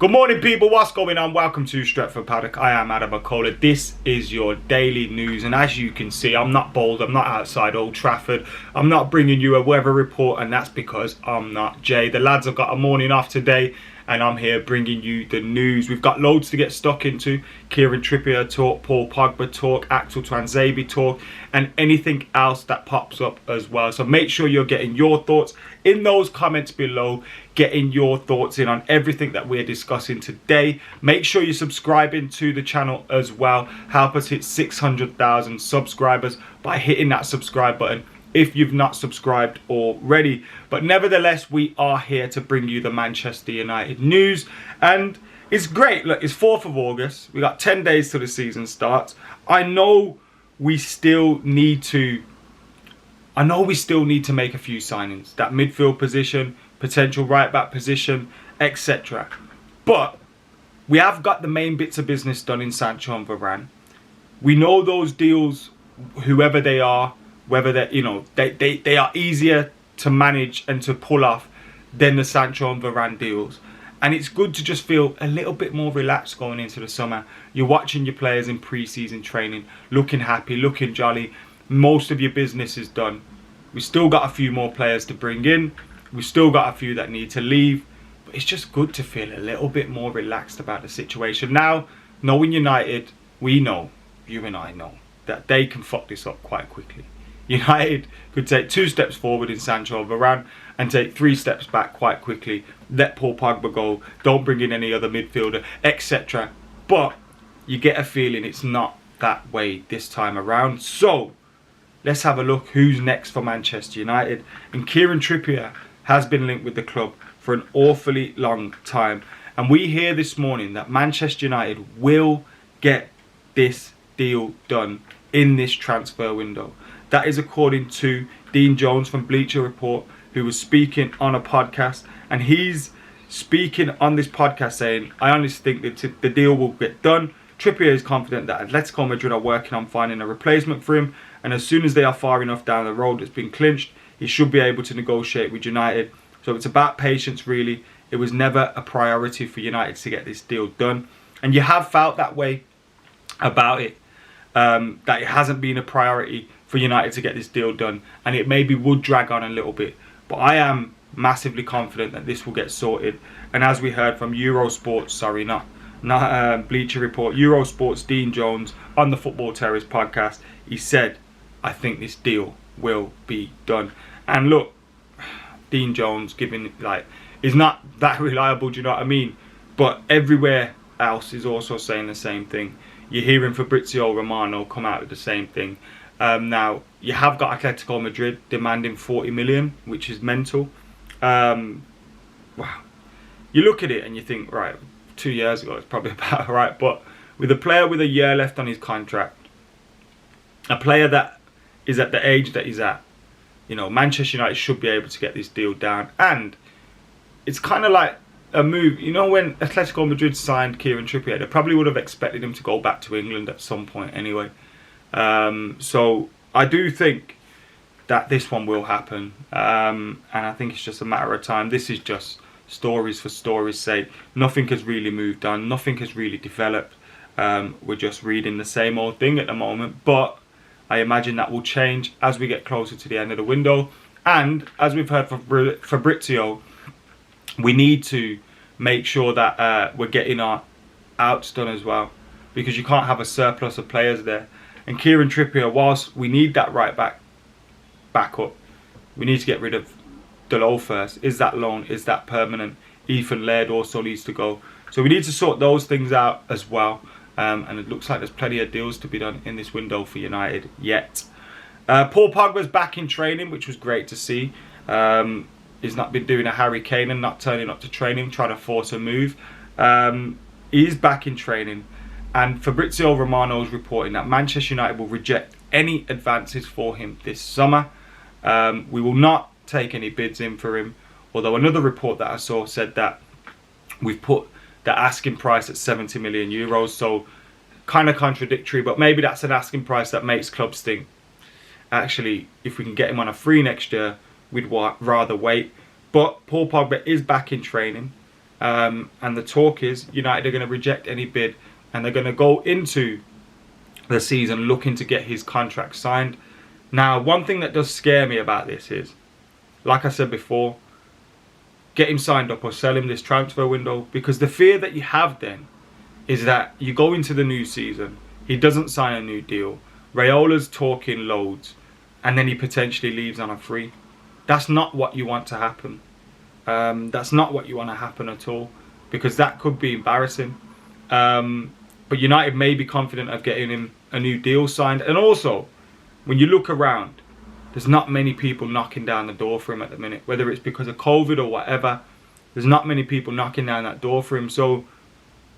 Good morning, people. What's going on? Welcome to Stretford Paddock. I am Adam McCullough. This is your daily news, and as you can see, I'm not bold. I'm not outside Old Trafford. I'm not bringing you a weather report, and that's because I'm not Jay. The lads have got a morning off today, and I'm here bringing you the news. We've got loads to get stuck into. Kieran Trippier talk, Paul Pogba talk, AXEL TUANZEBE talk, and anything else that pops up as well. So make sure you're getting your thoughts in those comments below, getting your thoughts in on everything that we're discussing today. Make sure you're subscribing to the channel as well. Help us hit 600,000 subscribers by hitting that subscribe button if you've not subscribed already. But nevertheless, we are here to bring you the Manchester United news, and it's great. Look, it's 4th of August. We got 10 days till the season starts. I know we still need to make a few signings. That midfield position, potential right back position, etc. But we have got the main bits of business done in Sancho and Varane. We know those deals, whoever they are, whether they're, they are easier to manage and to pull off than the Sancho and Varane deals. And it's good to just feel a little bit more relaxed going into the summer. You're watching your players in pre-season training, looking happy, looking jolly. Most of your business is done. We've still got a few more players to bring in. We've still got a few that need to leave. But it's just good to feel a little bit more relaxed about the situation. Now, knowing United, we know, you and I know, that they can fuck this up quite quickly. United could take 2 steps forward in Sancho and Varane and take 3 steps back quite quickly. Let Paul Pogba go. Don't bring in any other midfielder, etc. But you get a feeling it's not that way this time around. So let's have a look who's next for Manchester United. And Kieran Trippier has been linked with the club for an awfully long time. And we hear this morning that Manchester United will get this deal done in this transfer window. That is according to Dean Jones from Bleacher Report, who was speaking on a podcast. And he's speaking on this podcast saying, I honestly think that the deal will get done. Trippier is confident that Atletico Madrid are working on finding a replacement for him. And as soon as they are far enough down the road, it's been clinched, he should be able to negotiate with United. So it's about patience, really. It was never a priority for United to get this deal done. And you have felt that way about it. That it hasn't been a priority for United to get this deal done, and it maybe would drag on a little bit, but I am massively confident that this will get sorted. And as we heard from not Bleacher Report, Eurosport's Dean Jones on the Football Terrace podcast, he said, I think this deal will be done. And look, Dean Jones is not that reliable, do you know what I mean? But everywhere else is also saying the same thing. You're hearing Fabrizio Romano come out with the same thing. Now, you have got Atletico Madrid demanding 40 million, which is mental. Wow. You look at it and you think, right, 2 years ago, it's probably about right. But with a player with a year left on his contract, a player that is at the age that he's at, Manchester United should be able to get this deal down. And it's kind of like a move. When Atletico Madrid signed Kieran Trippier, they probably would have expected him to go back to England at some point anyway. So I do think that this one will happen, and I think it's just a matter of time. This is just stories for stories' sake. Nothing has really moved on. Nothing has really developed. We're just reading the same old thing at the moment, but I imagine that will change as we get closer to the end of the window. And as we've heard from Fabrizio, we need to make sure that we're getting our outs done as well, because you can't have a surplus of players there. And Kieran Trippier, whilst we need that right backup, we need to get rid of Delo first. Is that loan? Is that permanent? Ethan Laird also needs to go. So we need to sort those things out as well. And it looks like there's plenty of deals to be done in this window for United yet. Paul Pogba's back in training, which was great to see. He's not been doing a Harry Kane and not turning up to training, trying to force a move. He's back in training. And Fabrizio Romano is reporting that Manchester United will reject any advances for him this summer. We will not take any bids in for him. Although another report that I saw said that we've put the asking price at 70 million euros. So kind of contradictory, but maybe that's an asking price that makes clubs think, actually, if we can get him on a free next year, we'd rather wait. But Paul Pogba is back in training. And the talk is United are going to reject any bid, and they're going to go into the season looking to get his contract signed. Now, one thing that does scare me about this is, like I said before, get him signed up or sell him this transfer window, because the fear that you have then is that you go into the new season, he doesn't sign a new deal, Rayola's talking loads, and then he potentially leaves on a free. That's not what you want to happen. That's not what you want to happen at all, because that could be embarrassing. But United may be confident of getting him a new deal signed. And also, when you look around, there's not many people knocking down the door for him at the minute, whether it's because of COVID or whatever. There's not many people knocking down that door for him, so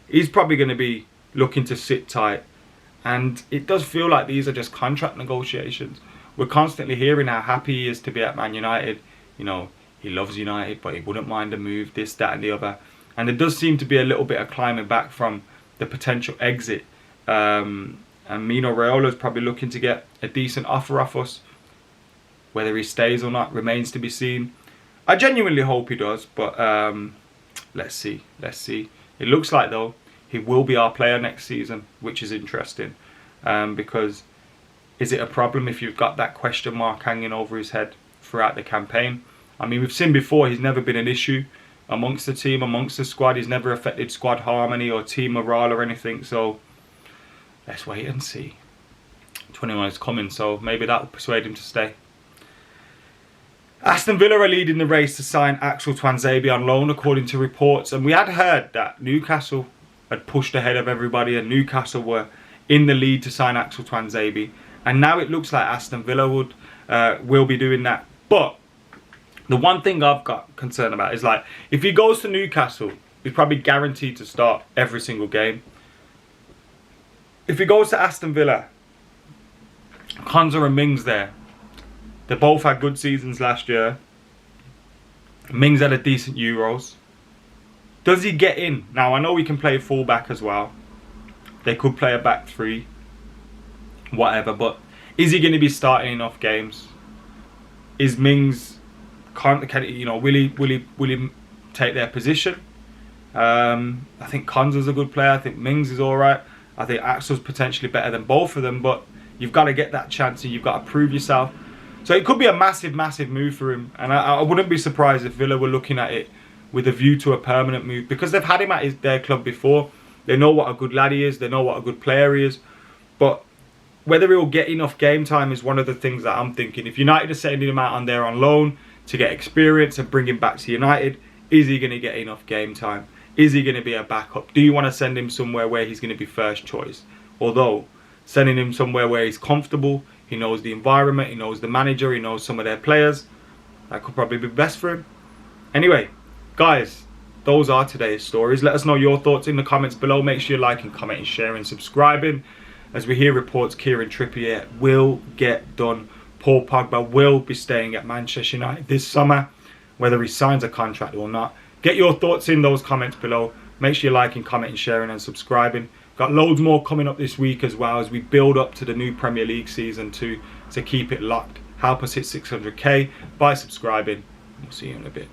he's probably going to be looking to sit tight. And it does feel like these are just contract negotiations. We're constantly hearing how happy he is to be at Man United. You know, he loves United, but he wouldn't mind a move, this, that and the other. And there does seem to be a little bit of climbing back from the potential exit. And Mino Rayola's probably looking to get a decent offer off us. Whether he stays or not remains to be seen. I genuinely hope he does, but let's see. It looks like, though, he will be our player next season, which is interesting. Because is it a problem if you've got that question mark hanging over his head throughout the campaign? I mean, we've seen before he's never been an issue amongst the team, amongst the squad. He's never affected squad harmony or team morale or anything. So let's wait and see. 21 is coming, so maybe that will persuade him to stay. Aston Villa are leading the race to sign AXEL TUANZEBE on loan, according to reports. And we had heard that Newcastle had pushed ahead of everybody, and Newcastle were in the lead to sign AXEL TUANZEBE. And now it looks like Aston Villa will be doing that. But the one thing I've got concern about is, like, if he goes to Newcastle, he's probably guaranteed to start every single game. If he goes to Aston Villa, Konsa and Mings there. They both had good seasons last year. Mings had a decent Euros. Does he get in? Now, I know he can play full-back as well. They could play a back three. Whatever. But is he going to be starting enough games? Is Mings... will he take their position? I think Konsa's a good player. I think Mings is alright. I think Axel's potentially better than both of them. But you've got to get that chance and you've got to prove yourself. So it could be a massive, massive move for him. And I wouldn't be surprised if Villa were looking at it with a view to a permanent move. Because they've had him at their club before. They know what a good lad he is. They know what a good player he is. But whether he'll get enough game time is one of the things that I'm thinking. If United are sending him out on there on loan to get experience and bring him back to United, is he going to get enough game time? Is he going to be a backup? Do you want to send him somewhere where he's going to be first choice? Although, sending him somewhere where he's comfortable, he knows the environment, he knows the manager, he knows some of their players, that could probably be best for him. Anyway, guys, those are today's stories. Let us know your thoughts in the comments below. Make sure you like and comment and share and subscribing. As we hear reports, Kieran Trippier will get done. Paul Pogba will be staying at Manchester United this summer, whether he signs a contract or not. Get your thoughts in those comments below. Make sure you like and comment and sharing and subscribing. Got loads more coming up this week as well as we build up to the new Premier League season to keep it locked. Help us hit 600k by subscribing. We'll see you in a bit.